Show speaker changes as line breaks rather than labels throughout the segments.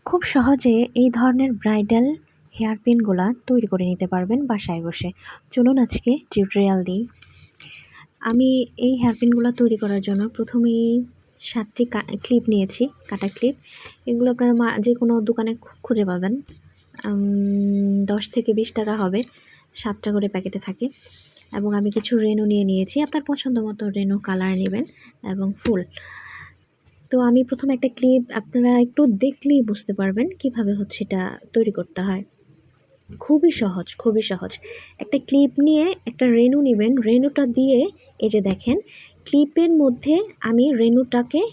খুব সহজে এই ধরনের ব্রাইডাল হেয়ার পিনগুলা তৈরি করে নিতে পারবেন বাসায় বসে। চলুন আজকে টিউটোরিয়াল দিই। আমি এই হেয়ার পিনগুলো তৈরি করার জন্য প্রথমেই 7টি ক্লিপ নিয়েছি, কাটা ক্লিপ। এগুলো আপনারা যে কোনো দোকানে খুঁজে পাবেন। 10 থেকে 20 টাকা হবে, 7টা করে প্যাকেটে থাকে। এবং আমি কিছু রেনু নিয়ে নিয়েছি, আপনার পছন্দ মতো রেনু কালার নেবেন এবং ফুল। তো আমি প্রথমে একটা ক্লিপ, আপনারা একটু দেখলেই বুঝতে পারবেন কিভাবে হচ্ছে এটা তৈরি করতে হয়। খুবই সহজ, খুবই সহজ। একটা ক্লিপ নিয়ে একটা রেনু নেবেন, রেনুটা দিয়ে এই যে দেখেন ক্লিপের মধ্যে আমি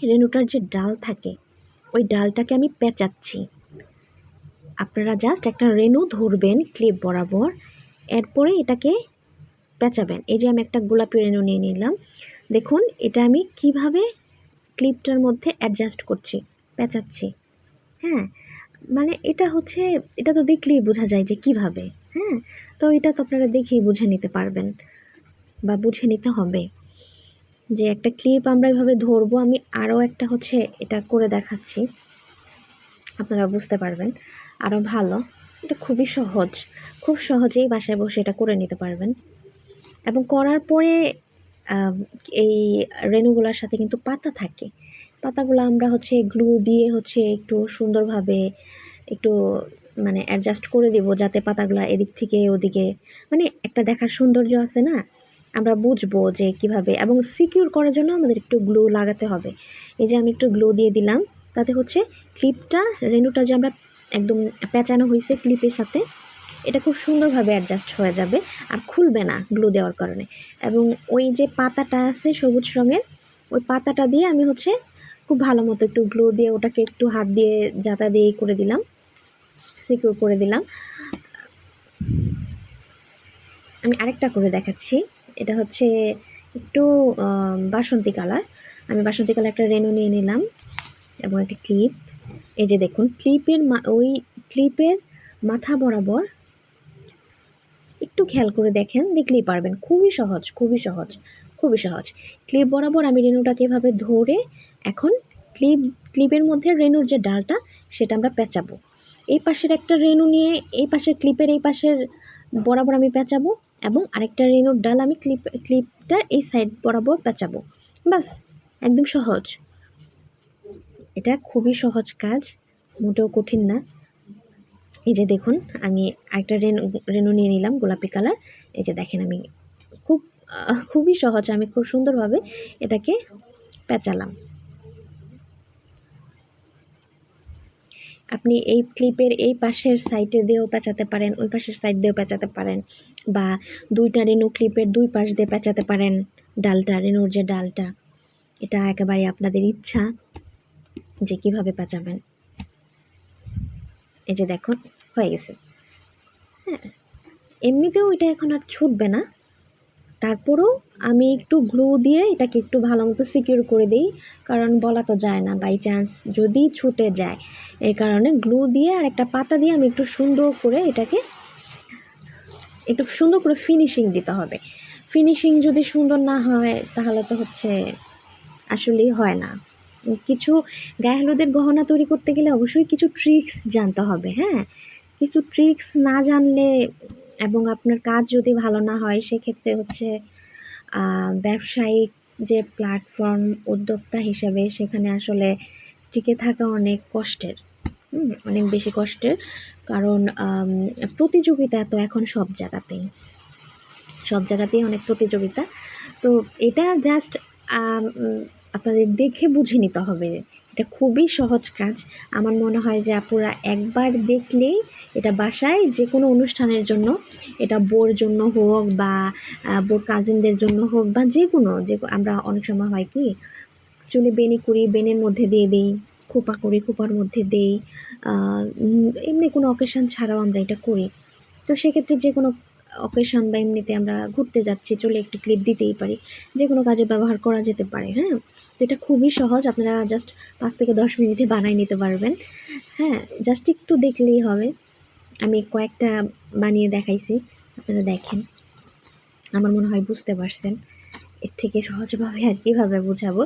রেনুটার যে ডাল থাকে ওই ডালটাকে আমি পেঁচাচ্ছি। আপনারা জাস্ট একটা রেনু ধরবেন ক্লিপ বরাবর, এরপরে এটাকে পেঁচাবেন। এই যে আমি একটা গোলাপি রেনু নিয়ে নিলাম, দেখুন এটা আমি কিভাবে ক্লিপটার মধ্যে অ্যাডজাস্ট করছি, পেঁচাচ্ছি। হ্যাঁ, মানে এটা তো দেখলেই বোঝা যায় যে কিভাবে। হ্যাঁ, তো এটা তো আপনারা দেখেই বুঝে নিতে পারবেন বা বুঝে নিতে হবে যে একটা ক্লিপ আমরা এভাবে ধরবো। আমি আরও একটা এটা করে দেখাচ্ছি, আপনারা বুঝতে পারবেন আরও ভালো। এটা খুবই সহজ, খুব সহজেই বাসায় বসে এটা করে নিতে পারবেন। এবং করার পরে এই রেনুগুলার সাথে কিন্তু পাতা থাকে, পাতাগুলো আমরা গ্লু দিয়ে একটু সুন্দরভাবে একটু মানে অ্যাডজাস্ট করে দেব, যাতে পাতাগুলো এদিক থেকে ওদিকে মানে একটা দেখার সৌন্দর্য আছে না, আমরা বুঝবো যে কিভাবে। এবং সিকিউর করার জন্য আমাদের একটু গ্লু লাগাতে হবে। এই যে আমি একটু গ্লু দিয়ে দিলাম, তাতে ক্লিপটা রেনুটা যে আমরা একদম পেঁচানো হয়েছে ক্লিপের সাথে, এটা খুব সুন্দরভাবে অ্যাডজাস্ট হয়ে যাবে আর খুলবে না গ্লু দেওয়ার কারণে। এবং ওই যে পাতাটা আছে সবুজ রঙের, ওই পাতাটা দিয়ে আমি খুব ভালো মতো একটু গ্লু দিয়ে ওটাকে একটু হাত দিয়ে জাতা দিয়ে করে দিলাম, সিকিউর করে দিলাম। আমি আরেকটা করে দেখাচ্ছি। এটা একটু বাসন্তী কালার। আমি বাসন্তী কালার একটা রেনু নিয়ে নিলাম এবং একটা ক্লিপ। এই যে দেখুন ওই ক্লিপের মাথা বরাবর একটু খেয়াল করে দেখেন, দেখলেই পারবেন। খুবই সহজ, খুবই সহজ, খুবই সহজ। ক্লিপ বরাবর আমি রেনুটাকে এভাবে ধরে এখন ক্লিপের মধ্যে রেনুর যে ডালটা সেটা আমরা পেঁচাবো। এই পাশের একটা রেনু নিয়ে এই পাশের ক্লিপের এই পাশের বরাবর আমি পেঁচাবো এবং আরেকটা রেনুর ডাল আমি ক্লিপটার এই সাইড বরাবর পেঁচাবো। বাস, একদম সহজ। এটা খুবই সহজ কাজ, মোটেও কঠিন না। এই যে দেখুন আমি আরেকটা রেনু নিয়ে নিলাম গোলাপি কালার। এই যে দেখেন আমি খুবই সহজ, আমি খুব সুন্দরভাবে এটাকে পেঁচালাম। আপনি এই ক্লিপের এই পাশের সাইডে দিয়েও পেঁচাতে পারেন, ওই পাশের সাইড দিয়েও পেঁচাতে পারেন, বা দুইটা রেনু ক্লিপের দুই পাশ দিয়ে পেঁচাতে পারেন ডালটা, রেনুর যে ডালটা। এটা একেবারে আপনাদের ইচ্ছা যে কীভাবে পেঁচাবেন। এই যে দেখুন হয়ে গেছে। হ্যাঁ, এমনিতেও এটা এখন আর ছুটবে না, তারপরেও আমি একটু গ্লু দিয়ে এটাকে একটু ভালো মতো সিকিউর করে দিই, কারণ বলা তো যায় না, বাই চান্স যদি ছুটে যায়। এই কারণে গ্লু দিয়ে আর একটা পাতা দিয়ে আমি একটু সুন্দর করে এটাকে ফিনিশিং দিতে হবে। ফিনিশিং যদি সুন্দর না হয় তাহলে তো আসলেই হয় না। কিছু গায়ে হলুদের গহনা তৈরি করতে গেলে অবশ্যই কিছু ট্রিক্স জানতে হবে। হ্যাঁ, কিছু ট্রিক্স না জানলে এবং আপনার কাজ যদি ভালো না হয়, সেক্ষেত্রে ব্যবসায়িক যে প্ল্যাটফর্ম, উদ্যোক্তা হিসাবে সেখানে আসলে টিকে থাকা অনেক কষ্টের, অনেক বেশি কষ্টের। কারণ প্রতিযোগিতা তো এখন সব জায়গাতেই অনেক প্রতিযোগিতা। তো এটা জাস্ট আপনাদের দেখে বুঝে নিতে হবে। এটা খুবই সহজ কাজ। আমার মনে হয় যে আপুরা একবার দেখলেই এটা বাসায় যে কোনো অনুষ্ঠানের জন্য, এটা বোর জন্য হোক বা বোর কাজিনদের জন্য হোক বা আমরা অনেক সময় হয় কি চুলে বেনি করি, বেনের মধ্যে দিয়ে দিই, খোপা করি, খোপার মধ্যে দেই, এমনি কোনো অকেশন ছাড়াও আমরা এটা করি। তো সেক্ষেত্রে যে কোনো অকেশন বা এমনিতে আমরা ঘুরতে যাচ্ছি, চলে একটু ক্লিপ দিতেই পারি, যে কোনো কাজে ব্যবহার করা যেতে পারে। হ্যাঁ, তো এটা খুবই সহজ, আপনারা জাস্ট 5 থেকে 10 মিনিটে বানিয়ে নিতে পারবেন। হ্যাঁ, জাস্ট একটু দেখলেই হবে। আমি কয়েকটা বানিয়ে দেখাইছি, আপনারা দেখেন, আমার মনে হয় বুঝতে পারছেন। এর থেকে সহজভাবে আর কীভাবে বোঝাবো,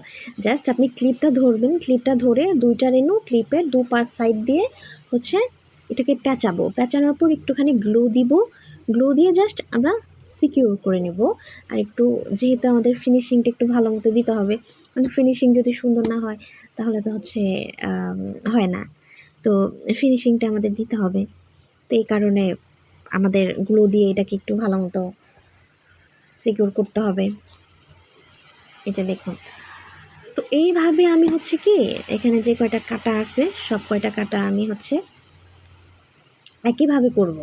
জাস্ট আপনি ক্লিপটা ধরবেন, ক্লিপটা ধরে 2টা রেনু ক্লিপের 2 পাশ সাইড দিয়ে হচ্ছে এটাকে পেঁচাবো, পেঁচানোর পর একটুখানি গ্লু দিব, গ্লু দিয়ে জাস্ট আমরা সিকিউর করে নেব। আর একটু যেহেতু আমাদের ফিনিশিংটা একটু ভালো মতো দিতে হবে, মানে ফিনিশিং যদি সুন্দর না হয় তাহলে তো হচ্ছে হয় না, তো ফিনিশিংটা আমাদের দিতে হবে। তো এই কারণে আমাদের গ্লু দিয়ে এটাকে একটু ভালো মতো সিকিউর করতে হবে। এই যে দেখুন, তো এইভাবে আমি হচ্ছে কি এখানে যে কয়টা কাটা আছে সব কয়টা কাটা আমি হচ্ছে একইভাবে করব,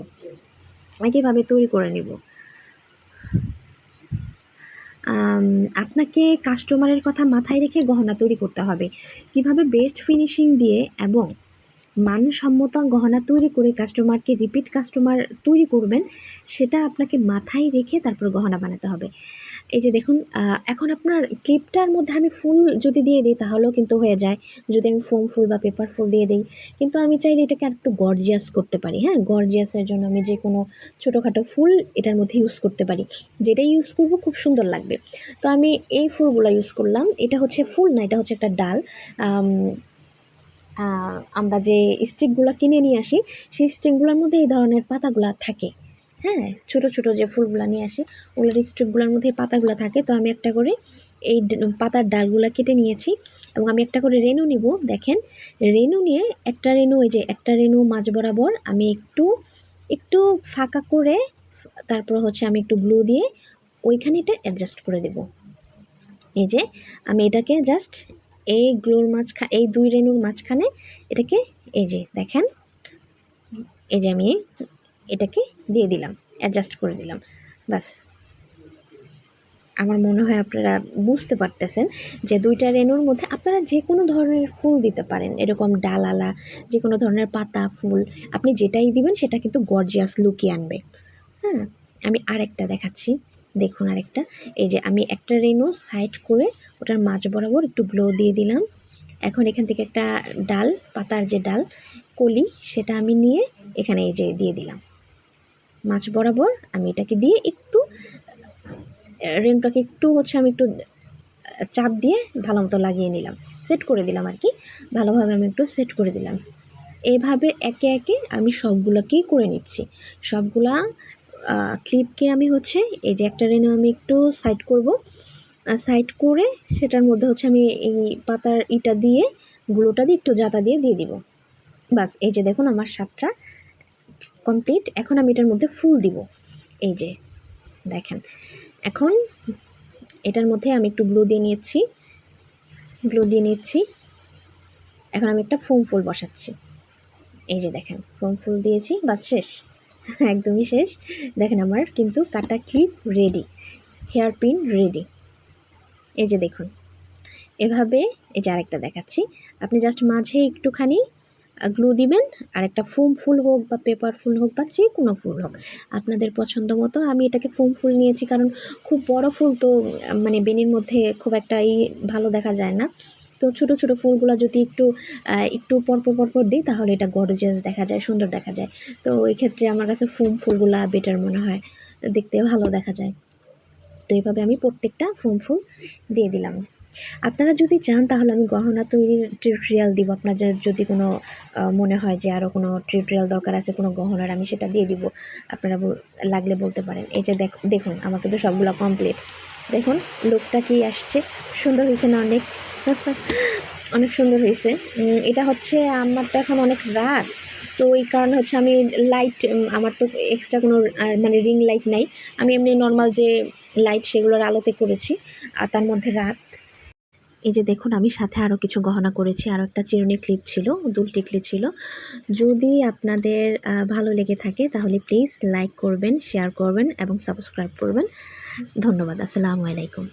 একইভাবে তৈরি করে নিব। আপনাকে কাস্টমারের কথা মাথায় রেখে গহনা তৈরি করতে হবে। কিভাবে বেস্ট ফিনিশিং দিয়ে এবং মানসম্মত গহনা তৈরি করে কাস্টমারকে রিপিট কাস্টমার তৈরি করবেন, সেটা আপনাকে মাথায় রেখে তারপর গহনা বানাতে হবে। এই যে দেখুন, এখন আপনার ক্লিপটার মধ্যে আমি ফুল যদি দিয়ে দিই তাহলেও কিন্তু হয়ে যায়, যদি আমি ফোম ফুল বা পেপার ফুল দিয়ে দিই। কিন্তু আমি চাইলে এটাকে আরেকটু গর্জিয়াস করতে পারি। হ্যাঁ, গর্জিয়াসের জন্য আমি যে কোনো ছোটোখাটো ফুল এটার মধ্যে ইউজ করতে পারি, যেটাই ইউজ করব খুব সুন্দর লাগবে। তো আমি এই ফুলগুলো ইউজ করলাম। এটা হচ্ছে ফুল না, এটা হচ্ছে একটা ডাল। আমরা যে স্টিকগুলো কিনে নিয়ে আসি সেই স্টিকগুলোর মধ্যে এই ধরনের পাতাগুলো থাকে। হ্যাঁ, ছোটো ছোটো যে ফুলগুলো নিয়ে আসি ওগুলোর স্টিকগুলোর মধ্যে পাতাগুলো থাকে। তো আমি একটা করে এই পাতার ডালগুলো কেটে নিয়েছি এবং আমি একটা করে রেনু নিব। দেখেন, রেনু নিয়ে একটা রেনু, এই যে একটা রেনু মাঝ বরাবর আমি একটু একটু ফাঁকা করে তারপর হচ্ছে আমি একটু গ্লু দিয়ে ওইখানে এটা অ্যাডজাস্ট করে দেব। এই যে আমি এটাকে জাস্ট এই গ্লুর এই 2 রেনুর মাঝখানে এটাকে এই যে দেখেন, এই যে আমি এটাকে দিয়ে দিলাম, অ্যাডজাস্ট করে দিলাম। বাস, আমার মনে হয় আপনারা বুঝতে পারতেছেন যে 2টা রেনুর মধ্যে আপনারা যে কোনো ধরনের ফুল দিতে পারেন, এরকম ডালালা যে কোনো ধরনের পাতা ফুল আপনি যেটাই দিবেন সেটা কিন্তু গর্জিয়াস লুকই আনবে। হ্যাঁ, আমি আরেকটা দেখাচ্ছি। দেখুন আরেকটা, এই যে আমি একটা রেনু সাইড করে ওটার মাঝ বরাবর একটু গ্লো দিয়ে দিলাম। এখন এখান থেকে একটা ডাল, পাতার যে ডাল কলি, সেটা আমি নিয়ে এখানে এই যে দিয়ে দিলাম মাঝ বরাবর। আমি এটাকে দিয়ে একটু রেনুটাকে একটু হচ্ছে আমি একটু চাপ দিয়ে ভালো মতো লাগিয়ে নিলাম, সেট করে দিলাম আর কি, ভালোভাবে আমি একটু সেট করে দিলাম। এইভাবে একে একে আমি সবগুলোকেই করে নিচ্ছি। সবগুলা ক্লিপকে আমি হচ্ছে এই যে একটা রেনু আমি একটু সাইড করব, সাইড করে সেটার মধ্যে হচ্ছে আমি এই পাতার ইটা দিয়ে গুঁড়োটা দিয়ে একটু জাতা দিয়ে দিয়ে দিব। বাস, এই যে দেখুন আমার 7টা কমপ্লিট। এখন আমি এটার মধ্যে ফুল দিব। এই যে দেখেন, এখন এটার মধ্যে আমি একটু গ্লু দিয়ে নিচ্ছি, এখন আমি একটা ফোম ফুল বসাচ্ছি। এই যে দেখেন, ফোম ফুল দিয়েছি, বাস শেষ, একদমই শেষ। দেখেন আমার কিন্তু কাটা clip ready, hair pin ready. এই যে দেখুন, এভাবে এই যে আরেকটা দেখাচ্ছি, আপনি জাস্ট মাঝে একটুখানি গ্লু দিবেন, আর একটা ফোম ফুল হোক বা পেপার ফুল হোক বা যে কোনো ফুল হোক আপনাদের পছন্দ মতো। আমি এটাকে ফোম ফুল নিয়েছি কারণ খুব বড় ফুল তো মানে বেনির মধ্যে খুব একটা ভালো দেখা যায় না। তো ছোটো ছোটো ফুলগুলো যদি একটু পরপর দিই তাহলে এটা গর্জিয়াস দেখা যায়, সুন্দর দেখা যায়। তো এই ক্ষেত্রে আমার কাছে ফোম ফুলগুলা বেটার মনে হয়, দেখতে ভালো দেখা যায়। তো এইভাবে আমি প্রত্যেকটা ফোম ফুল দিয়ে দিলাম। আপনারা যদি চান তাহলে আমি গহনা তৈরির টিউটোরিয়াল দিব। আপনাদের যদি কোনো মনে হয় যে আরও কোনো টিউটোরিয়াল দরকার আছে কোনো গহনার, আমি সেটা দিয়ে দিব, আপনারা লাগলে বলতে পারেন। এই যে দেখুন আমার কিন্তু সবগুলো কমপ্লিট। দেখুন লুকটা কি আসছে, সুন্দর হয়েছে না? অনেক অনেক সুন্দর হয়েছে। এটা হচ্ছে আমারটা এখন অনেক রাত, তো ওই কারণে হচ্ছে আমি লাইট, আমার তো এক্সট্রা কোনো মানে রিং লাইট নাই, আমি এমনি নর্মাল যে লাইট সেগুলোর আলোতে করেছি, আর তার মধ্যে রাত। এই যে দেখুন আমি সাথে আরও কিছু গহনা করেছি, আরও একটা চিরুনি ক্লিপ ছিল, দুল টিকলি ছিল। যদি আপনাদের ভালো লেগে থাকে তাহলে প্লিজ লাইক করবেন, শেয়ার করবেন এবং সাবস্ক্রাইব করবেন। ধন্যবাদ। আসসালামু আলাইকুম।